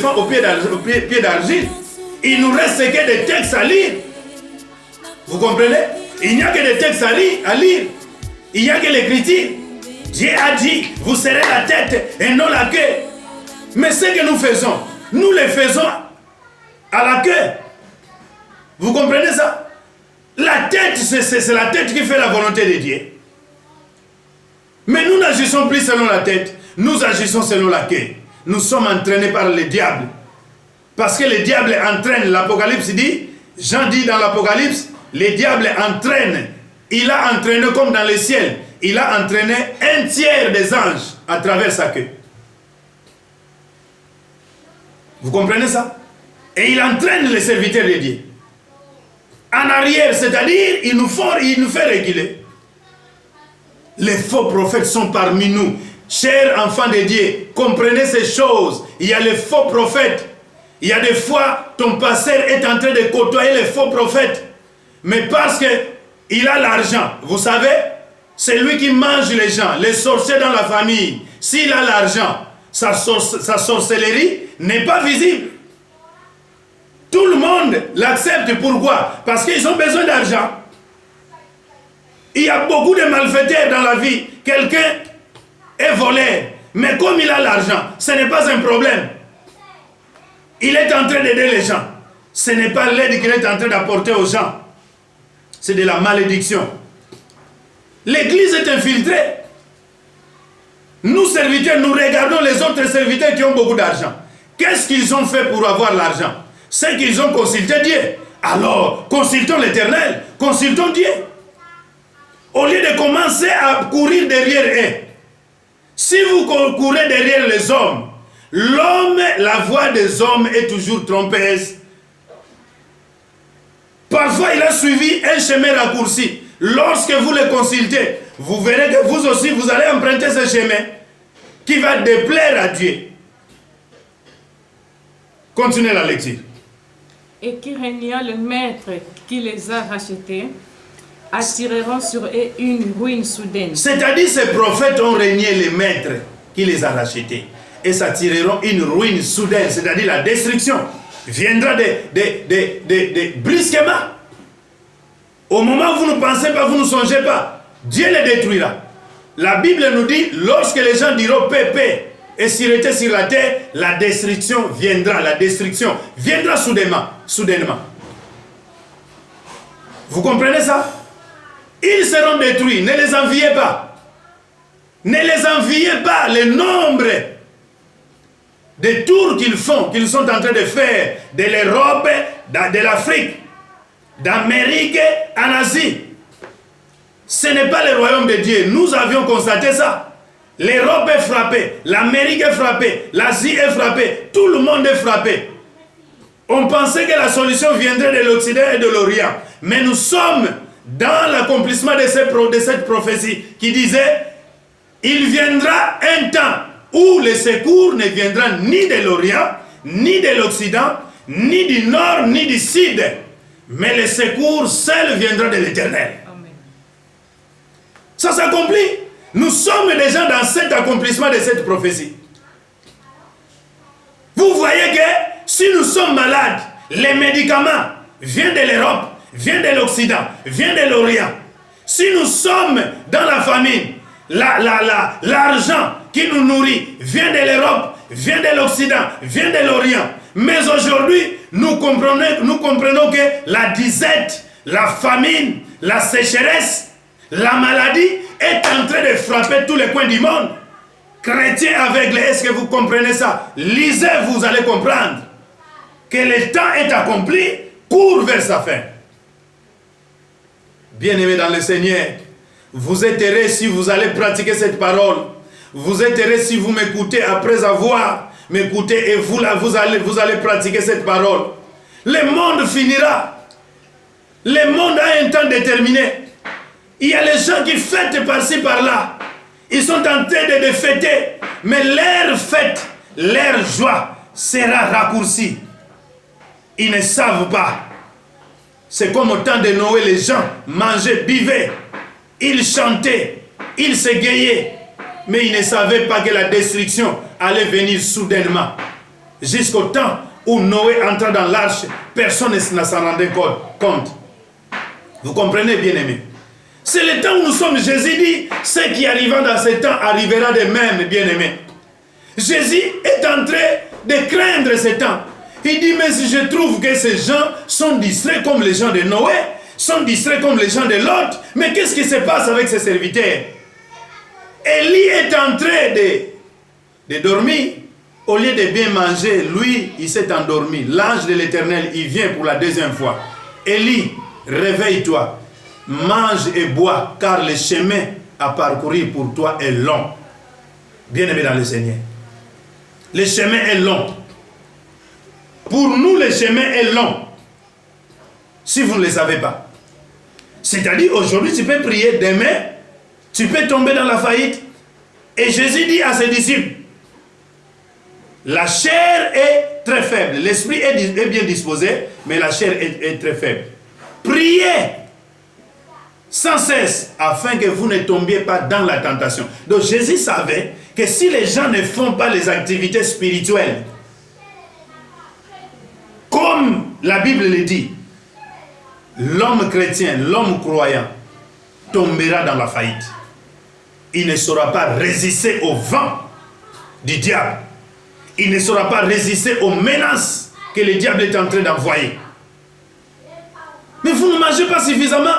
éléphants au pied d'argile. Il nous reste que des textes à lire. Vous comprenez? Il n'y a que des textes à lire. Il n'y a que l'écriture. Dieu a dit, vous serez la tête et non la queue. Mais ce que nous faisons, nous le faisons à la queue. Vous comprenez ça? La tête, c'est la tête qui fait la volonté de Dieu. Mais nous n'agissons plus selon la tête, nous agissons selon la queue. Nous sommes entraînés par le diable. Parce que le diable entraîne, l'Apocalypse dit, Jean dit dans l'Apocalypse, le diable entraîne. Il a entraîné comme dans le ciel. Il a entraîné un tiers des anges à travers sa queue. Vous comprenez ça? Et il entraîne les serviteurs de Dieu. En arrière, c'est-à-dire, il nous fait reculer. Les faux prophètes sont parmi nous. Chers enfants de Dieu, comprenez ces choses. Il y a les faux prophètes. Il y a des fois, ton pasteur est en train de côtoyer les faux prophètes. Mais parce qu'il a l'argent, vous savez, c'est lui qui mange les gens, les sorciers dans la famille. S'il a l'argent, sa sorcellerie n'est pas visible. Tout le monde l'accepte. Pourquoi? Parce qu'ils ont besoin d'argent. Il y a beaucoup de malfaiteurs dans la vie. Quelqu'un est voleur, mais comme il a l'argent, ce n'est pas un problème. Il est en train d'aider les gens. Ce n'est pas l'aide qu'il est en train d'apporter aux gens. C'est de la malédiction. L'église est infiltrée. Nous, serviteurs, nous regardons les autres serviteurs qui ont beaucoup d'argent. Qu'est-ce qu'ils ont fait pour avoir l'argent? C'est qu'ils ont consulté Dieu. Alors, consultons l'Éternel, consultons Dieu. Au lieu de commencer à courir derrière eux. Si vous courez derrière les hommes, l'homme, la voix des hommes est toujours trompeuse. Parfois, il a suivi un chemin raccourci. Lorsque vous le consultez, vous verrez que vous aussi, vous allez emprunter ce chemin qui va déplaire à Dieu. Continuez la lecture. Et qui régna le maître qui les a rachetés, attireront sur eux une ruine soudaine. C'est-à-dire, ces prophètes ont régné les maîtres qui les a rachetés. Et s'attireront une ruine soudaine, c'est-à-dire la destruction. Viendra brusquement. Au moment où vous ne pensez pas, vous ne songez pas, Dieu les détruira. La Bible nous dit, lorsque les gens diront paix, paix, et s'irriter sur la terre, la destruction viendra. La destruction viendra soudainement. Vous comprenez ça? Ils seront détruits. Ne les enviez pas. Ne les enviez pas. Le nombre de tours qu'ils font, qu'ils sont en train de faire de l'Europe, de l'Afrique, d'Amérique en Asie. Ce n'est pas le royaume de Dieu. Nous avions constaté ça. L'Europe est frappée, l'Amérique est frappée, l'Asie est frappée, tout le monde est frappé. On pensait que la solution viendrait de l'Occident et de l'Orient. Mais nous sommes dans l'accomplissement de cette prophétie qui disait, il viendra un temps où le secours ne viendra ni de l'Orient, ni de l'Occident, ni du Nord, ni du Sud. Mais le secours seul viendra de l'Éternel. Ça s'accomplit. Nous sommes déjà dans cet accomplissement de cette prophétie. Vous voyez que si nous sommes malades, les médicaments viennent de l'Europe, viennent de l'Occident, viennent de l'Orient. Si nous sommes dans la famine, l'argent qui nous nourrit vient de l'Europe, vient de l'Occident, vient de l'Orient. Mais aujourd'hui, nous comprenons que la disette, la famine, la sécheresse, la maladie est en train de frapper tous les coins du monde. Chrétiens aveugles, est-ce que vous comprenez ça? Lisez, vous allez comprendre que le temps est accompli, court vers sa fin. Bien-aimés dans le Seigneur, vous êtes heureux si vous allez pratiquer cette parole. Vous êtes heureux si vous m'écoutez après avoir m'écouté et vous allez pratiquer cette parole. Le monde finira. Le monde a un temps déterminé. Il y a les gens qui fêtent par-ci, par-là. Ils sont en train de fêter. Mais leur fête, leur joie sera raccourcie. Ils ne savent pas. C'est comme au temps de Noé, les gens mangeaient, buvaient. Ils chantaient, ils s'égayaient. Mais ils ne savaient pas que la destruction allait venir soudainement. jusqu'au temps où Noé entra dans l'arche, personne ne s'en rendait compte. Vous comprenez, bien-aimés? C'est le temps où nous sommes. Jésus dit, ce qui arrivera dans ce temps arrivera de même, bien-aimés. Jésus est en train de craindre ce temps. Il dit, mais si je trouve que ces gens sont distraits comme les gens de Noé, sont distraits comme les gens de Lot, mais qu'est-ce qui se passe avec ses serviteurs? Élie est en train de dormir. Au lieu de bien manger, lui, il s'est endormi. L'ange de l'Éternel, il vient pour la deuxième fois. Élie, réveille-toi, mange et bois, car le chemin à parcourir pour toi est long. Bien-aimé dans le Seigneur, le chemin est long. Pour nous, le chemin est long. Si vous ne le savez pas. C'est-à-dire, aujourd'hui, tu peux prier, demain, tu peux tomber dans la faillite. Et Jésus dit à ses disciples, la chair est très faible. L'esprit est bien disposé, mais la chair est très faible. Priez sans cesse afin que vous ne tombiez pas dans la tentation. Donc Jésus savait que si les gens ne font pas les activités spirituelles, comme la Bible le dit, l'homme chrétien, l'homme croyant, tombera dans la faillite. Il ne saura pas résister au vent du diable. Il ne saura pas résister aux menaces que le diable est en train d'envoyer. Mais vous ne mangez pas suffisamment.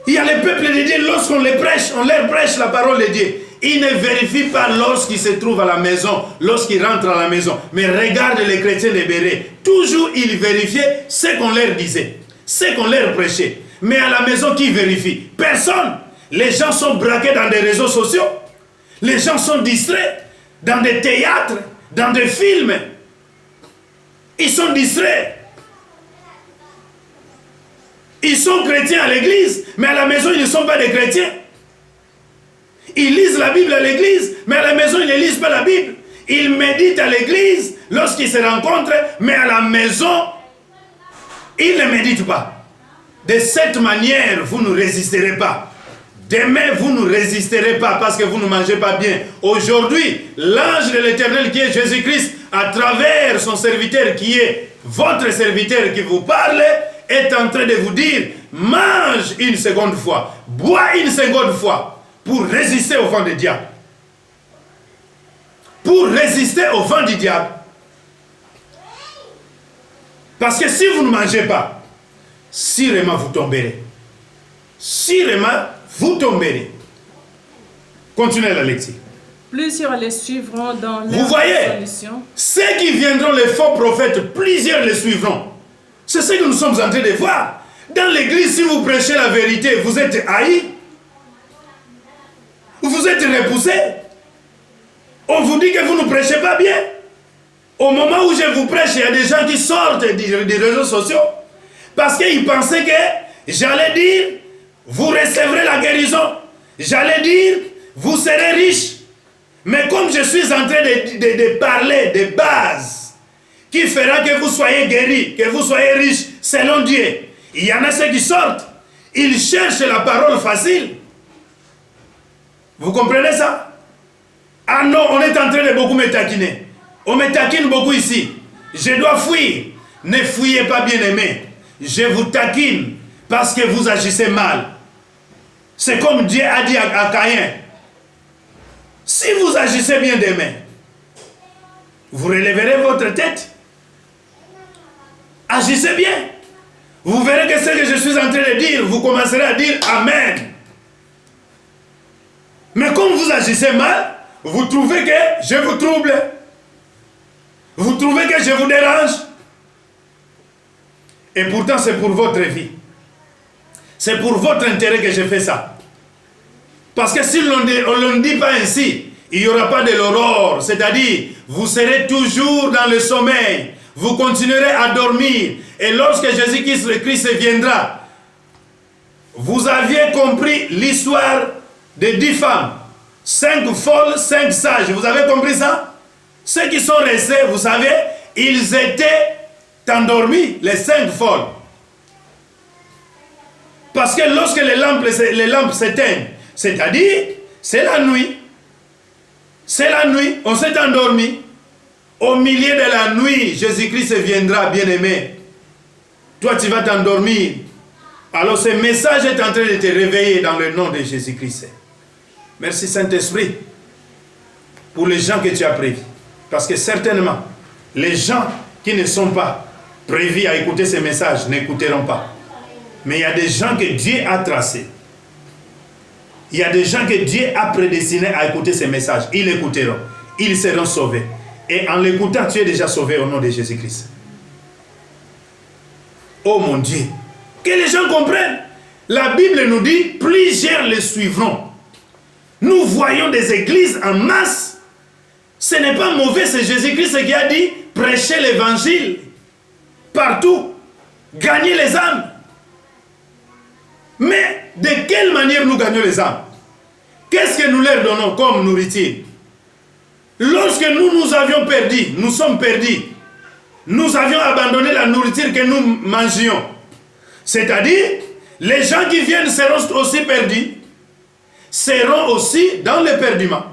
Il y a les peuples de Dieu, lorsqu'on les prêche, on leur prêche la parole de Dieu. Ils ne vérifient pas lorsqu'ils se trouvent à la maison, lorsqu'ils rentrent à la maison. Mais regarde les chrétiens de Béret. Toujours ils vérifiaient ce qu'on leur disait, ce qu'on leur prêchait. Mais à la maison, qui vérifie? Personne. Les gens sont braqués dans des réseaux sociaux. Les gens sont distraits dans des théâtres, dans des films. Ils sont distraits. Ils sont chrétiens à l'église, mais à la maison, ils ne sont pas des chrétiens. Ils lisent la Bible à l'église, mais à la maison, ils ne lisent pas la Bible. Ils méditent à l'église lorsqu'ils se rencontrent, mais à la maison, ils ne méditent pas. De cette manière, vous ne résisterez pas. Demain, vous ne résisterez pas parce que vous ne mangez pas bien. Aujourd'hui, l'ange de l'Éternel qui est Jésus-Christ, à travers son serviteur qui est votre serviteur qui vous parle, est en train de vous dire, mange une seconde fois, bois une seconde fois, pour résister au vent du diable. Pour résister au vent du diable. Parce que si vous ne mangez pas, sûrement vous tomberez. Sûrement vous tomberez. Continuez la lecture. Plusieurs les suivront dans Vous voyez, ceux qui viendront, les faux prophètes, plusieurs les suivront. C'est ce que nous sommes en train de voir. Dans l'église, si vous prêchez la vérité, vous êtes haïs. Vous êtes repoussés. On vous dit que vous ne prêchez pas bien. Au moment où je vous prêche, il y a des gens qui sortent des réseaux sociaux parce qu'ils pensaient que j'allais dire, vous recevrez la guérison. J'allais dire, vous serez riche. Mais comme je suis en train de parler des bases qui fera que vous soyez guéris, que vous soyez riches selon Dieu, il y en a ceux qui sortent. Ils cherchent la parole facile. Vous comprenez ça? Ah non, on est en train de beaucoup me taquiner. On me taquine beaucoup ici. Je dois fuir. Ne fuyez pas, bien-aimés. Je vous taquine parce que vous agissez mal. C'est comme Dieu a dit à Caïn. Si vous agissez bien demain, vous relèverez votre tête. Agissez bien. Vous verrez que ce que je suis en train de dire, vous commencerez à dire Amen. Mais comme vous agissez mal, vous trouvez que je vous trouble. Vous trouvez que je vous dérange. Et pourtant, c'est pour votre vie. C'est pour votre intérêt que je fais ça. Parce que si on ne dit pas ainsi, il n'y aura pas de l'aurore. C'est-à-dire, vous serez toujours dans le sommeil. Vous continuerez à dormir. Et lorsque Jésus-Christ viendra, vous aviez compris l'histoire de 10 femmes. 5 folles, 5 sages. Vous avez compris ça? Ceux qui sont restés, vous savez, ils étaient endormis, les 5 folles. Parce que lorsque les lampes s'éteignent, c'est-à-dire, c'est la nuit. C'est la nuit, on s'est endormi. Au milieu de la nuit, Jésus-Christ viendra, bien-aimé. Toi, tu vas t'endormir. Alors, ce message est en train de te réveiller dans le nom de Jésus-Christ. Merci, Saint-Esprit, pour les gens que tu as prévus. Parce que certainement, les gens qui ne sont pas prévus à écouter ce message n'écouteront pas. Mais il y a des gens que Dieu a tracés. Il y a des gens que Dieu a prédestinés à écouter ces messages. Ils l'écouteront. Ils seront sauvés. Et en l'écoutant, tu es déjà sauvé au nom de Jésus-Christ. Oh mon Dieu. Que les gens comprennent. La Bible nous dit, plusieurs les suivront. Nous voyons des églises en masse. Ce n'est pas mauvais, c'est Jésus-Christ qui a dit, prêchez l'évangile partout. Gagnez les âmes. Mais de quelle manière nous gagnons les âmes? Qu'est-ce que nous leur donnons comme nourriture? Lorsque nous avions perdu, nous sommes perdus, nous avions abandonné la nourriture que nous mangions. C'est-à-dire, les gens qui viennent seront aussi perdus, seront aussi dans l'éperdument.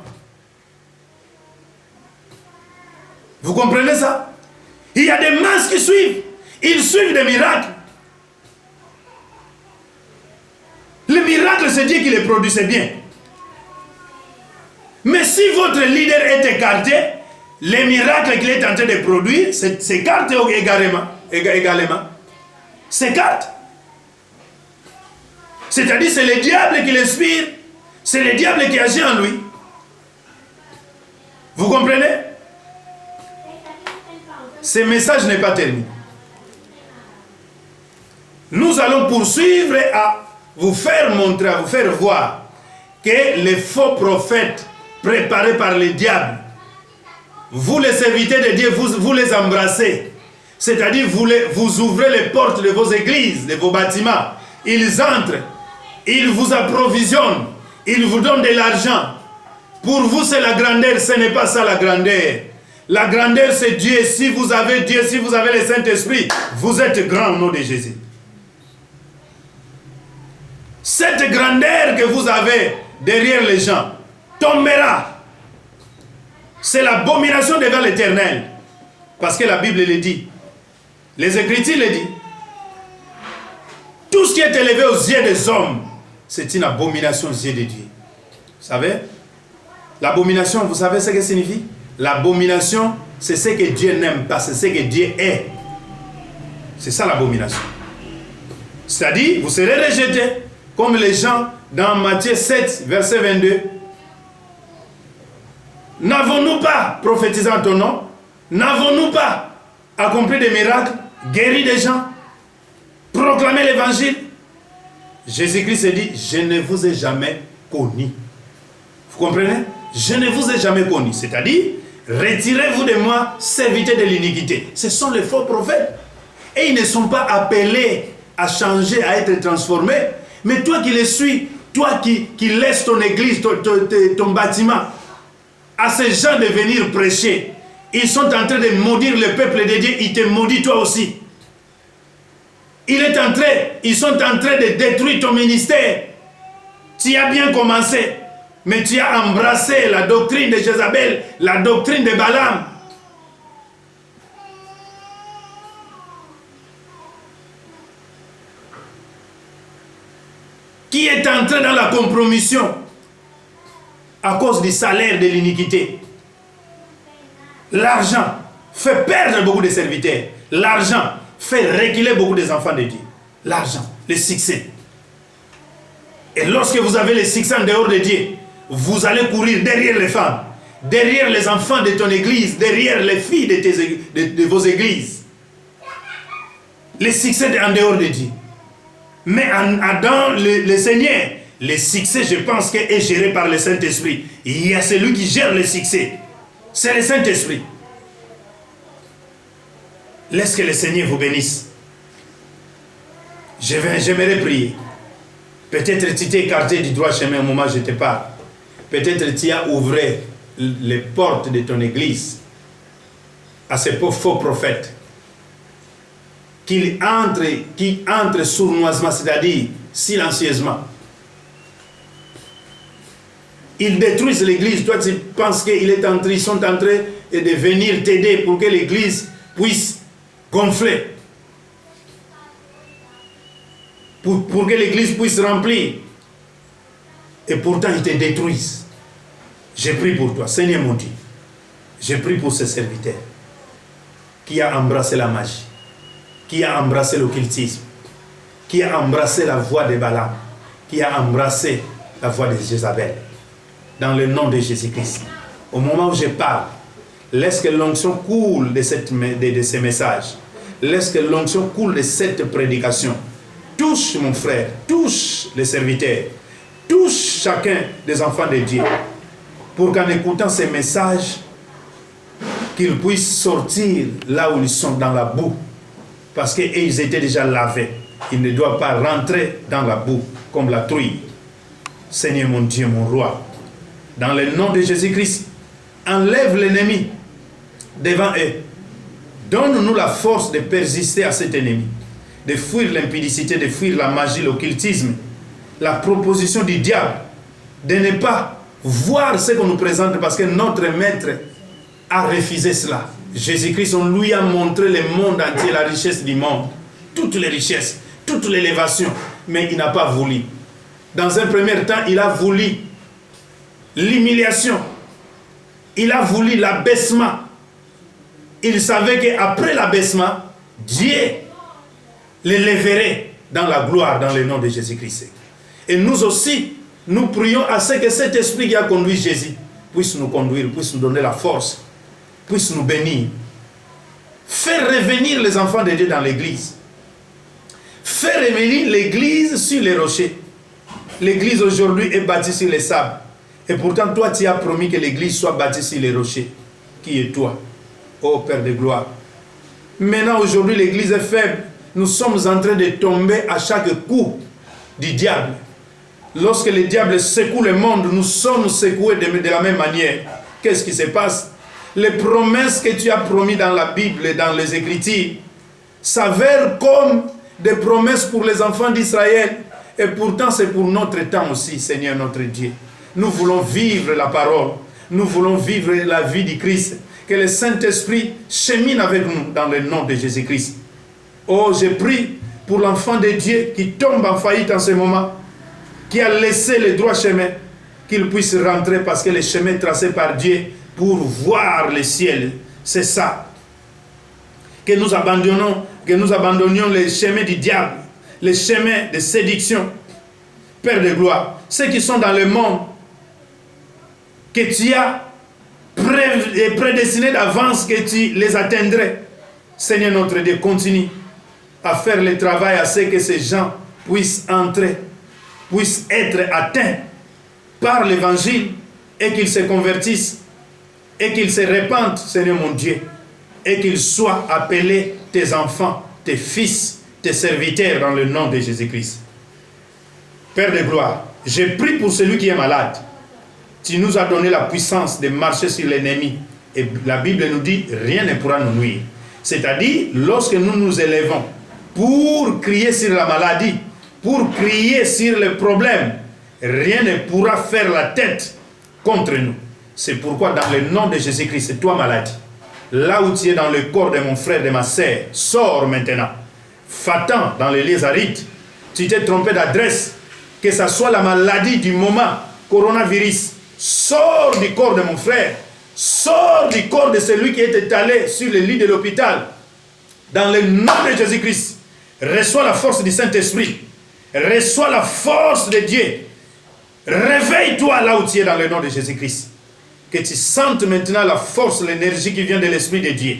Vous comprenez ça? Il y a des masses qui suivent. Ils suivent des miracles. Le miracle, c'est Dieu qui les produisait bien. Mais si votre leader est écarté, les miracles qu'il est en train de produire s'écartent également. S'écartent. C'est-à-dire, c'est le diable qui l'inspire. C'est le diable qui agit en lui. Vous comprenez? Ce message n'est pas terminé. Nous allons poursuivre à vous faire montrer, à vous faire voir que les faux prophètes préparés par le diable, vous les serviteurs de Dieu, vous les embrassez. C'est-à-dire, vous ouvrez les portes de vos églises, de vos bâtiments. Ils entrent, ils vous approvisionnent, ils vous donnent de l'argent. Pour vous, c'est la grandeur, ce n'est pas ça la grandeur. La grandeur, c'est Dieu. Si vous avez Dieu, si vous avez le Saint-Esprit, vous êtes grand au nom de Jésus. Cette grandeur que vous avez derrière les gens tombera. C'est l'abomination devant l'Éternel. Parce que la Bible le dit. Les Écritures le disent. Tout ce qui est élevé aux yeux des hommes, c'est une abomination aux yeux de Dieu. Vous savez? L'abomination, vous savez ce que ça signifie? L'abomination, c'est ce que Dieu n'aime pas, c'est ce que Dieu est. C'est ça l'abomination. C'est-à-dire, vous serez rejetés, comme les gens dans Matthieu 7, verset 22. N'avons-nous pas prophétisé en ton nom? N'avons-nous pas accompli des miracles, guéri des gens, proclamé l'évangile? Jésus-Christ dit, je ne vous ai jamais connu. Vous comprenez? Je ne vous ai jamais connu. C'est-à-dire, retirez-vous de moi, serviteurs de l'iniquité. Ce sont les faux prophètes. Et ils ne sont pas appelés à changer, à être transformés. Mais toi qui les suis, toi qui laisses ton église, ton bâtiment, à ces gens de venir prêcher, ils sont en train de maudire le peuple de Dieu, ils te maudissent toi aussi. Ils sont en train de détruire ton ministère. Tu as bien commencé, mais tu as embrassé la doctrine de Jézabel, la doctrine de Balaam. Qui est entré dans la compromission à cause du salaire de l'iniquité. L'argent fait perdre beaucoup de serviteurs. L'argent fait reculer beaucoup des enfants de Dieu. L'argent, le succès. Et lorsque vous avez le succès en dehors de Dieu, vous allez courir derrière les femmes, derrière les enfants de ton église, derrière les filles de vos églises. Le succès en dehors de Dieu. Mais dans le Seigneur, le succès, je pense, est géré par le Saint-Esprit. Il y a celui qui gère le succès. C'est le Saint-Esprit. Laisse que le Seigneur vous bénisse. J'aimerais prier. Peut-être tu t'es écarté du droit chemin au moment où je te parle. Peut-être tu as ouvert les portes de ton église à ces faux prophètes qui entrent sournoisement, c'est-à-dire silencieusement. Ils détruisent l'église. Toi, tu penses qu'ils sont en train et de venir t'aider pour que l'église puisse gonfler. Pour que l'église puisse remplir. Et pourtant, ils te détruisent. J'ai prié pour toi, Seigneur mon Dieu. J'ai prié pour ce serviteur qui a embrassé la magie, qui a embrassé l'occultisme, qui a embrassé la voix de Balaam, qui a embrassé la voix de Jézabel. Dans le nom de Jésus-Christ. Au moment où je parle, laisse que l'onction coule de ces messages. Laisse que l'onction coule de cette prédication. Touche mon frère, touche les serviteurs, touche chacun des enfants de Dieu. Pour qu'en écoutant ces messages, qu'ils puissent sortir là où ils sont dans la boue. Parce qu'ils étaient déjà lavés. Ils ne doivent pas rentrer dans la boue comme la truie. Seigneur mon Dieu, mon roi, dans le nom de Jésus-Christ, enlève l'ennemi devant eux. Donne-nous la force de persister à cet ennemi, de fuir l'impudicité, de fuir la magie, l'occultisme, la proposition du diable, de ne pas voir ce qu'on nous présente parce que notre maître a refusé cela. Jésus-Christ, on lui a montré le monde entier, la richesse du monde, toutes les richesses, toute l'élévation, mais il n'a pas voulu. Dans un premier temps, il a voulu l'humiliation. Il a voulu l'abaissement. Il savait qu'après l'abaissement, Dieu l'élèverait dans la gloire, dans le nom de Jésus-Christ. Et nous aussi, nous prions à ce que cet esprit qui a conduit Jésus puisse nous conduire, puisse nous donner la force, puisse nous bénir. Faire revenir les enfants de Dieu dans l'église. Faire revenir l'église sur les rochers. L'église aujourd'hui est bâtie sur les sables. Et pourtant, toi, tu as promis que l'église soit bâtie sur les rochers. Qui est toi, ô Père de gloire? Maintenant, aujourd'hui, l'église est faible. Nous sommes en train de tomber à chaque coup du diable. Lorsque le diable secoue le monde, nous sommes secoués de la même manière. Qu'est-ce qui se passe? Les promesses que tu as promises dans la Bible et dans les Écritures s'avèrent comme des promesses pour les enfants d'Israël. Et pourtant, c'est pour notre temps aussi, Seigneur notre Dieu. Nous voulons vivre la parole. Nous voulons vivre la vie du Christ. Que le Saint-Esprit chemine avec nous dans le nom de Jésus-Christ. Oh, je prie pour l'enfant de Dieu qui tombe en faillite en ce moment, qui a laissé le droit chemin, qu'il puisse rentrer parce que le chemin tracé par Dieu pour voir le ciel, c'est ça. Que nous abandonnions les chemins du diable, les chemins de séduction. Père de gloire, ceux qui sont dans le monde, que tu as prédestiné d'avance, que tu les atteindrais. Seigneur notre Dieu, continue à faire le travail à ce que ces gens puissent entrer, puissent être atteints par l'évangile et qu'ils se convertissent et qu'ils se répandent, Seigneur mon Dieu, et qu'ils soient appelés tes enfants, tes fils, tes serviteurs dans le nom de Jésus-Christ. Père de gloire, je prie pour celui qui est malade. Tu nous as donné la puissance de marcher sur l'ennemi. Et la Bible nous dit, rien ne pourra nous nuire. C'est-à-dire, lorsque nous nous élevons pour crier sur la maladie, pour crier sur le problème, rien ne pourra faire la tête contre nous. C'est pourquoi dans le nom de Jésus-Christ, toi maladie, là où tu es dans le corps de mon frère, de ma sœur, sors maintenant. Fatan, dans les lieux arides, tu t'es trompé d'adresse, que ce soit la maladie du moment, coronavirus, sors du corps de mon frère, sors du corps de celui qui est étalé sur le lit de l'hôpital. Dans le nom de Jésus-Christ, reçois la force du Saint-Esprit, reçois la force de Dieu. Réveille-toi là où tu es dans le nom de Jésus-Christ. Que tu sentes maintenant la force, l'énergie qui vient de l'Esprit de Dieu.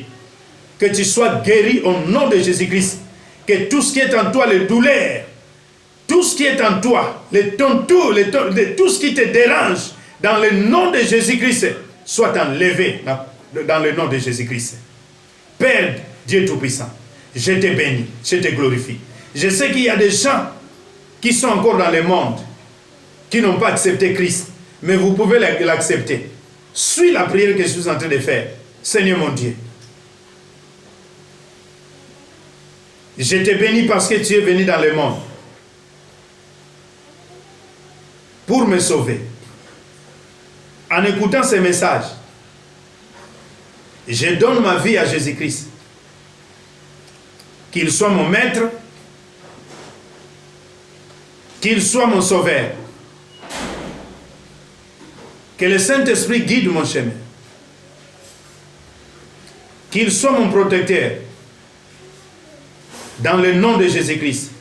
Que tu sois guéri au nom de Jésus-Christ. Que tout ce qui est en toi, les douleurs, tout ce qui est en toi, tout ce qui te dérange, dans le nom de Jésus-Christ, soit enlevé dans le nom de Jésus-Christ. Père Dieu Tout-Puissant, je te bénis, je te glorifie. Je sais qu'il y a des gens qui sont encore dans le monde, qui n'ont pas accepté Christ, mais vous pouvez l'accepter. Suis la prière que je suis en train de faire. Seigneur mon Dieu, je te bénis parce que tu es venu dans le monde pour me sauver. En écoutant ces messages, Je donne ma vie à Jésus-Christ. Qu'il soit mon maître, qu'il soit mon sauveur. Que le Saint-Esprit guide mon chemin. Qu'il soit mon protecteur. Dans le nom de Jésus-Christ.